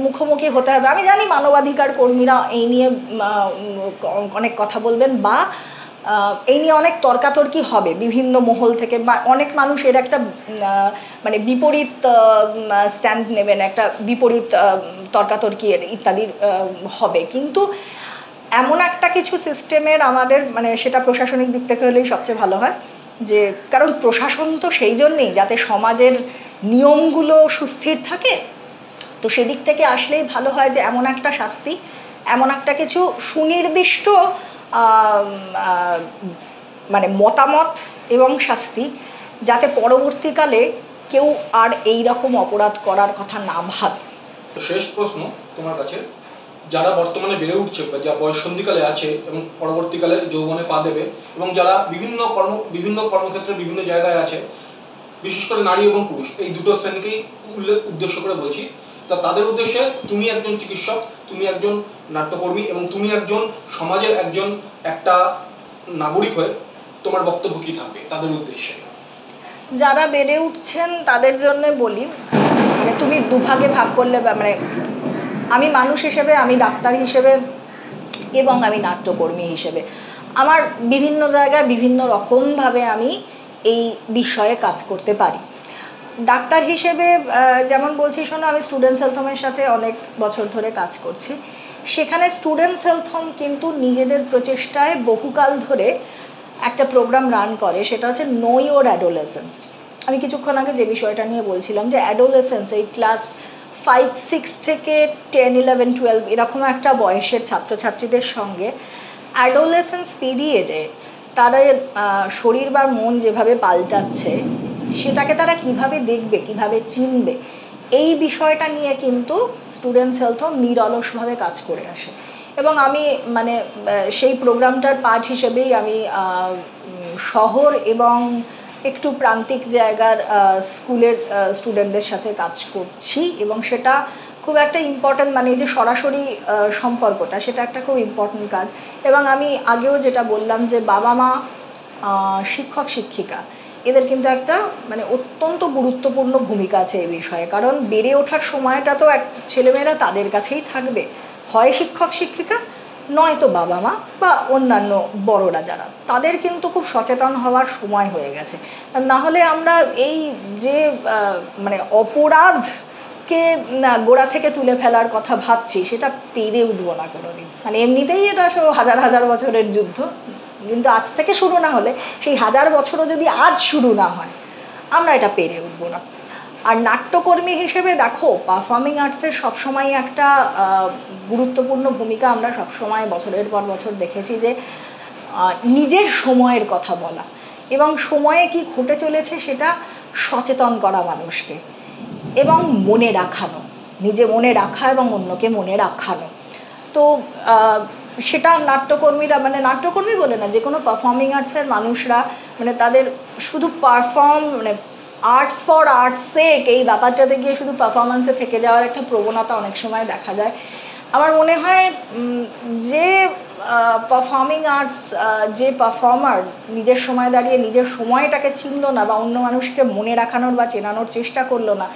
মুখোমুখি হতে হবে। আমি জানি মানবাধিকার কর্মীরা এই নিয়ে অনেক কথা বলবেন বা এই নিয়ে অনেক তর্কাতর্কি হবে বিভিন্ন মহল থেকে, বা অনেক মানুষ এর একটা মানে বিপরীত স্ট্যান্ড নেবেন, একটা বিপরীত তর্কাতর্কি ইত্যাদির হবে। কিন্তু এমন একটা কিছু সিস্টেমের আমাদের, মানে সেটা প্রশাসনিক দিক থেকে হলেই সবচেয়ে ভালো হয়, যে কারণ প্রশাসন তো সেই জন্যেই যাতে সমাজের নিয়মগুলো সুস্থির থাকে, তো সেদিক থেকে আসলেই ভালো হয় যে এমন একটা শাস্তি, এমন একটা কিছু সুনির্দিষ্ট মানে মতামত এবং শাস্তি, যাতে পরবর্তীকালে কেউ আর এই রকম অপরাধ করার কথা না ভাবে। শেষ প্রশ্ন তোমার কাছে, যারা বর্তমানে বেড়ে উঠছে বা যা বয়ঃসন্ধিকালে আছে এবং পরবর্তীকালে যৌবনে পা দেবে, এবং যারা বিভিন্ন কর্মক্ষেত্রে বিভিন্ন জায়গায় আছে, বিশেষ করে নারী এবং পুরুষ এই দুটো শ্রেণীকেই উদ্দেশ্য করে বলছি, তা তাদের উদ্দেশ্যে তুমি একজন চিকিৎসক, তুমি একজন নাট্যকর্মী এবং তুমি একজন সমাজের একটা নাগরিক হয়ে তোমার বক্তব্য কী থাকবে তাদের উদ্দেশ্যে? যারা বেড়ে উঠছেন তাদের জন্য বলি, মানে তুমি দুভাগে ভাগ করলে, মানে আমি মানুষ হিসেবে, আমি ডাক্তার হিসেবে এবং আমি নাট্যকর্মী হিসেবে, আমার বিভিন্ন জায়গায় বিভিন্ন রকমভাবে আমি এই বিষয়ে কাজ করতে পারি। ডাক্তার হিসেবে যেমন বলছি, শোনো, আমি স্টুডেন্টস হেলথ হোমের সাথে অনেক বছর ধরে কাজ করছি। সেখানে স্টুডেন্টস হেলথ হোম কিন্তু নিজেদের প্রচেষ্টায় বহুকাল ধরে একটা প্রোগ্রাম রান করে, সেটা হচ্ছে নো ইওর অ্যাডোলেসেন্স। আমি কিছুক্ষণ আগে যে বিষয়টা নিয়ে বলছিলাম, যে অ্যাডোলেসেন্স এই ক্লাস 5, 6 থেকে 10, 11, 12 এরকম একটা বয়সের ছাত্রছাত্রীদের সঙ্গে অ্যাডোলেসেন্স পিরিয়ডে তাদের শরীর বা মন যেভাবে পাল্টাচ্ছে, সেটাকে তারা কিভাবে দেখবে, কিভাবে চিনবে, এই বিষয়টা নিয়ে কিন্তু স্টুডেন্টস হেলথ হোম নিরলসভাবে কাজ করে আসে। এবং আমি মানে সেই প্রোগ্রামটার পার্ট হিসেবেই আমি শহর এবং একটু প্রান্তিক জায়গার স্কুলের স্টুডেন্টদের সাথে কাজ করছি, এবং সেটা খুব একটা ইম্পর্ট্যান্ট, মানে যে সরাসরি সম্পর্কটা, সেটা একটা খুব ইম্পর্ট্যান্ট কাজ। এবং আমি আগেও যেটা বললাম, যে বাবা মা, শিক্ষক শিক্ষিকা, এদের কিন্তু একটা মানে অত্যন্ত গুরুত্বপূর্ণ ভূমিকা আছে এই বিষয়ে। কারণ বেড়ে ওঠার সময়টা তো ছেলেমেয়েরা তাদের কাছেই থাকবে, হয় শিক্ষক শিক্ষিকা, নয়তো বাবা মা বা অন্যান্য বড়রা যারা, তাদের কিন্তু খুব সচেতন হওয়ার সময় হয়ে গেছে। না হলে আমরা এই যে মানে অপরাধকে গোড়া থেকে তুলে ফেলার কথা ভাবছি, সেটা পেরে উঠবো না কোনোদিন। মানে এমনিতেই এটা সব হাজার হাজার বছরের যুদ্ধ, কিন্তু আজ থেকে শুরু না হলে, সেই হাজার বছরও যদি আজ শুরু না হয়, আমরা এটা পেরে উঠবো না। আর নাট্যকর্মী হিসেবে দেখো, পারফর্মিং আর্টসের সবসময় একটা গুরুত্বপূর্ণ ভূমিকা আমরা সবসময় বছরের পর বছর দেখেছি, যে নিজের সময়ের কথা বলা এবং সময়ে কি ঘটে চলেছে সেটা সচেতন করা মানুষকে, এবং মনে রাখানো, নিজে মনে রাখা এবং অন্যকে মনে রাখানো। তো সেটা নাট্যকর্মীরা, মানে নাট্যকর্মী বলে না, যে কোনো পারফর্মিং আর্টসের মানুষরা, মানে তাদের শুধু পারফর্ম, মানে আর্টস ফর আর্টস সেক এই ব্যাপারটাতে গিয়ে শুধু পারফরমেন্সে থেকে যাওয়ার একটা প্রবণতা অনেক সময় দেখা যায়। আমার মনে হয় যে পারফর্মিং আর্টস, যে পারফর্মার নিজের সময় দাঁড়িয়ে নিজের সময়টাকে চিনল না, বা অন্য মানুষকে মনে রাখানোর বা চেনানোর চেষ্টা করলো না,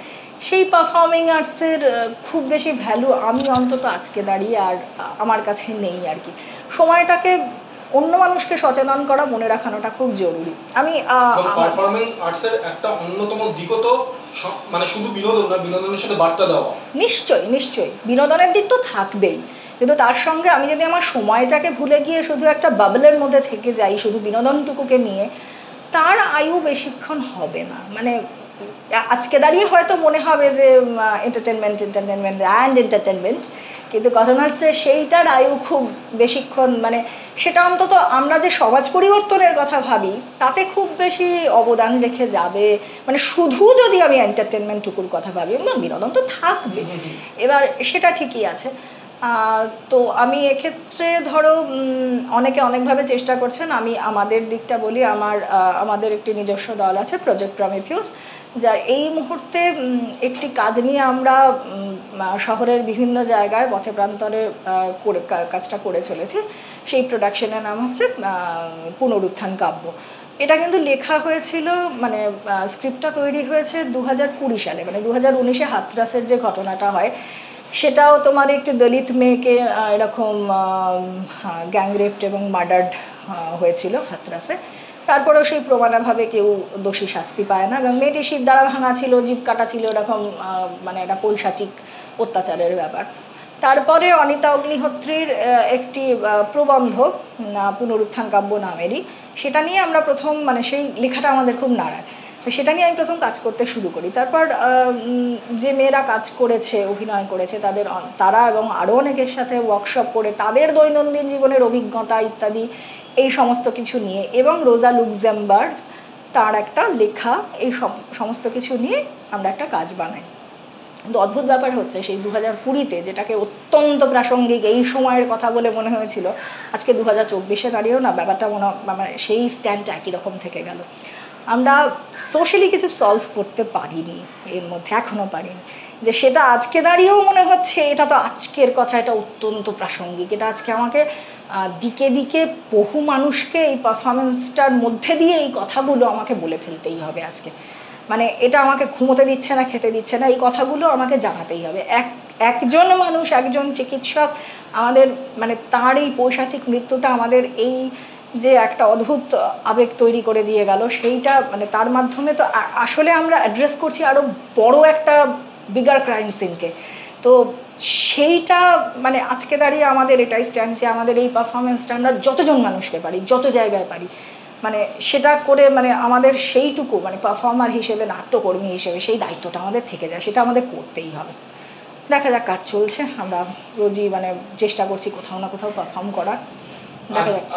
সেই পারফর্মিং আর্টসের খুব বেশি ভ্যালু আমি অন্তত আজকে দাঁড়িয়ে আর আমার কাছে নেই আর কি। সময়টাকে অন্য মানুষকে সচেতন করা, মনে রাখানোটা খুব জরুরি। আমি পারফরম্যান্স আর্টসের একটা অন্যতম দিকও তো মানে শুধু বিনোদন না, বিনোদনের সাথে বার্তা দেওয়া। নিশ্চয়ই নিশ্চয়ই বিনোদনের দিক তো থাকবেই, কিন্তু তার সঙ্গে আমি যদি আমার সময়টাকে ভুলে গিয়ে শুধু একটা বাবলের মধ্যে থেকে যাই শুধু বিনোদনটুকুকে নিয়ে, তার আয়ু বেশিক্ষণ হবে না। মানে আজকে দাঁড়িয়ে হয়তো মনে হবে যে এন্টারটেনমেন্ট অ্যান্ড এন্টারটেনমেন্ট, কিন্তু ঘটনা হচ্ছে সেইটার আয়ু খুব বেশিক্ষণ, মানে সেটা অন্তত আমরা যে সমাজ পরিবর্তনের কথা ভাবি তাতে খুব বেশি অবদান রেখে যাবে। মানে শুধু যদি আমি এন্টারটেনমেন্টটুকুর কথা ভাবি, বিনোদন তো থাকবে, এবার সেটা ঠিকই আছে। তো আমি এক্ষেত্রে ধরো অনেকে অনেকভাবে চেষ্টা করছেন, আমি আমাদের দিকটা বলি। আমাদের একটি নিজস্ব দল আছে প্রজেক্ট প্রমিথিউস, যা এই মুহূর্তে একটি কাজ নিয়ে আমরা শহরের বিভিন্ন জায়গায় পথে প্রান্তরে কাজটা করে চলেছি। সেই প্রোডাকশনের নাম হচ্ছে পুনরুত্থান কাব্য। এটা কিন্তু লেখা হয়েছিল, মানে স্ক্রিপ্টটা তৈরি হয়েছে 2020 সালে, মানে 2019-এ হাথরাসের যে ঘটনাটা হয় সেটাও তোমার একটি দলিত মেয়েকে এরকম গ্যাংরেপড এবং মার্ডার্ড হয়েছিল হাথরাসে। তারপরেও সেই প্রমাণাভাবে কেউ দোষী শাস্তি পায় না, এবং মেয়েটি শিব দ্বারা ভাঙা ছিল, জিভ কাটা ছিল, এরকম মানে একটা পৈশাচিক অত্যাচারের ব্যাপার। তারপরে অনিতা অগ্নিহোত্রীর একটি প্রবন্ধ পুনরুত্থান কাব্য নামেরই, সেটা নিয়ে আমরা প্রথম, মানে সেই লেখাটা আমাদের খুব নাড়ায়, তো সেটা নিয়ে আমি প্রথম কাজ করতে শুরু করি। তারপর যে মেয়েরা কাজ করেছে, অভিনয় করেছে, তারা এবং আরও অনেকের সাথে ওয়ার্কশপ করে তাদের দৈনন্দিন জীবনের অভিজ্ঞতা ইত্যাদি এই সমস্ত কিছু নিয়ে, এবং রোজা লুক্সেমবার্গ তার একটা লেখা, এই সমস্ত কিছু নিয়ে আমরা একটা কাজ বানাই। কিন্তু অদ্ভুত ব্যাপার হচ্ছে সেই 2020-তে যেটাকে অত্যন্ত প্রাসঙ্গিক এই সময়ের কথা বলে মনে হয়েছিল, আজকে 2024-এ দাঁড়িয়েও না ব্যাপারটা মানে সেই স্ট্যান্ডটা একই রকম থেকে গেল। আমরা সোশ্যালি কিছু সলভ করতে পারিনি এর মধ্যে, এখনও পারিনি, যে সেটা আজকে দাঁড়িয়েও মনে হচ্ছে এটা তো আজকের কথা, এটা অত্যন্ত প্রাসঙ্গিক, এটা আজকে আমাকে দিকে দিকে বহু মানুষকে এই পারফরমেন্সটার মধ্যে দিয়ে এই কথাগুলো আমাকে বলে ফেলতেই হবে আজকে। মানে এটা আমাকে ঘুমোতে দিচ্ছে না, খেতে দিচ্ছে না, এই কথাগুলো আমাকে জানাতেই হবে। একজন মানুষ, একজন চিকিৎসক আমাদের, মানে তার এই পৈশাচিক মৃত্যুটা আমাদের এই যে একটা অদ্ভুত আবেগ তৈরি করে দিয়ে গেল, সেইটা মানে তার মাধ্যমে তো আসলে আমরা অ্যাড্রেস করছি আরও বড় একটা বিগার ক্রাইম সিনকে। তো সেইটা মানে আজকে দাঁড়িয়ে আমাদের এটাই স্ট্যান্ড যে আমাদের এই পারফরমেন্সটা আমরা যতজন মানুষকে পারি, যত জায়গায় পারি, মানে সেটা করে মানে আমাদের সেইটুকু, মানে পারফর্মার হিসেবে, নাট্যকর্মী হিসেবে সেই দায়িত্বটা আমাদের থেকে যায়, সেটা আমাদের করতেই হবে। দেখা যাক, কাজ চলছে, আমরা রোজই মানে চেষ্টা করছি কোথাও না কোথাও পারফর্ম করার।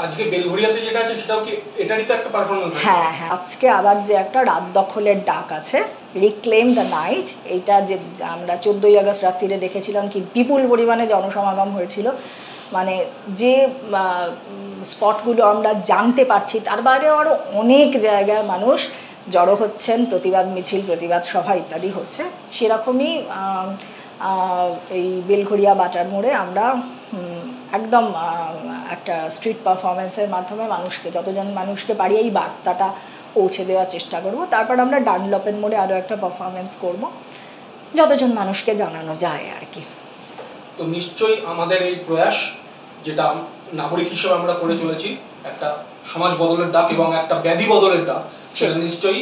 আজকে বেলঘরিয়াতে যেটা আছে সেটাও কি এটারই তো একটা পারফরম্যান্স? হ্যাঁ হ্যাঁ, আজকে আবার যে একটা রাত দখলের ডাক আছে, রিক্লেম দ্য নাইট, এইটা যে আমরা 14ই আগস্ট রাত্রিরে দেখেছিলাম কি বিপুল পরিমাণে জনসমাগম হয়েছিল। মানে যে স্পটগুলো আমরা জানতে পারছি তার বাইরে আরও অনেক জায়গায় মানুষ জড়ো হচ্ছেন, প্রতিবাদ মিছিল, প্রতিবাদ সভা ইত্যাদি হচ্ছে। সেরকমই এই বেলঘরিয়া বাটার মোড়ে আমরা একদম একটা স্ট্রিট পারফরমেন্সের মাধ্যমে মানুষকে, যতজন মানুষকে পারি এই বার্তাটা পৌঁছে দেওয়ার চেষ্টা করব। তারপর আমরা ডানলপের মোড়ে আরও একটা পারফরমেন্স করব, যতজন মানুষকে জানানো যায় আর কি। তো নিশ্চয়ই আমাদের এই প্রয়াস, যেটা নাগরিক হিসেবে আমরা করে চলেছি, একটা সমাজ বদলের ডাক এবং একটা ব্যাধি বদলের ডাক, সেটা নিশ্চয়ই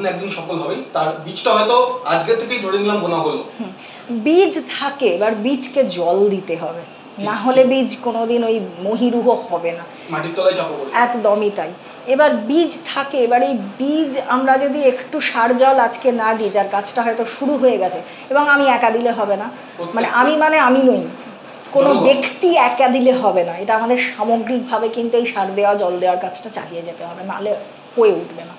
একদিন সফল হবেই। তার বীজটা হয়তো আজকে থেকেই ধরে নিলাম বোনা হলো। বীজ থাকে, এবার বীজকে জল দিতে হবে, না হলে বীজ কোনোদিন ওই মহিরুহ হবে না, মাটির তলায় চাপা পড়ে। একদমই তাই। এবার বীজ থাকে, এবার এই বীজ আমরা যদি একটু সার জল আজকে না দিই, যার কাজটা হয়তো শুরু হয়ে গেছে, এবং আমি একা দিলে হবে না, মানে আমি নই, কোনো ব্যক্তি একা দিলে হবে না, এটা আমাদের সামগ্রিকভাবে কিন্তু এই সার দেওয়া, জল দেওয়ার কাজটা চালিয়ে যেতে হবে, নাহলে হয়ে উঠবে না।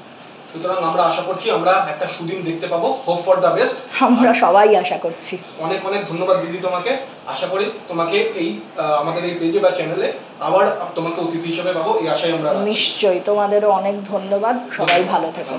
সুতরাং আমরা আশা করছি আমরা একটা সুদিন দেখতে পাবো। হোপ ফর দ্য বেস্ট, আমরা সবাই আশা করছি। অনেক অনেক ধন্যবাদ দিদি তোমাকে। আশা করি তোমাকে এই আমাদের এই পেজে বা চ্যানেলে আবার তোমাকে অতিথি হিসেবে পাবো, এই আশাই আমরা। নিশ্চয়ই, তোমাদেরও অনেক ধন্যবাদ, সবাই ভালো থেকো।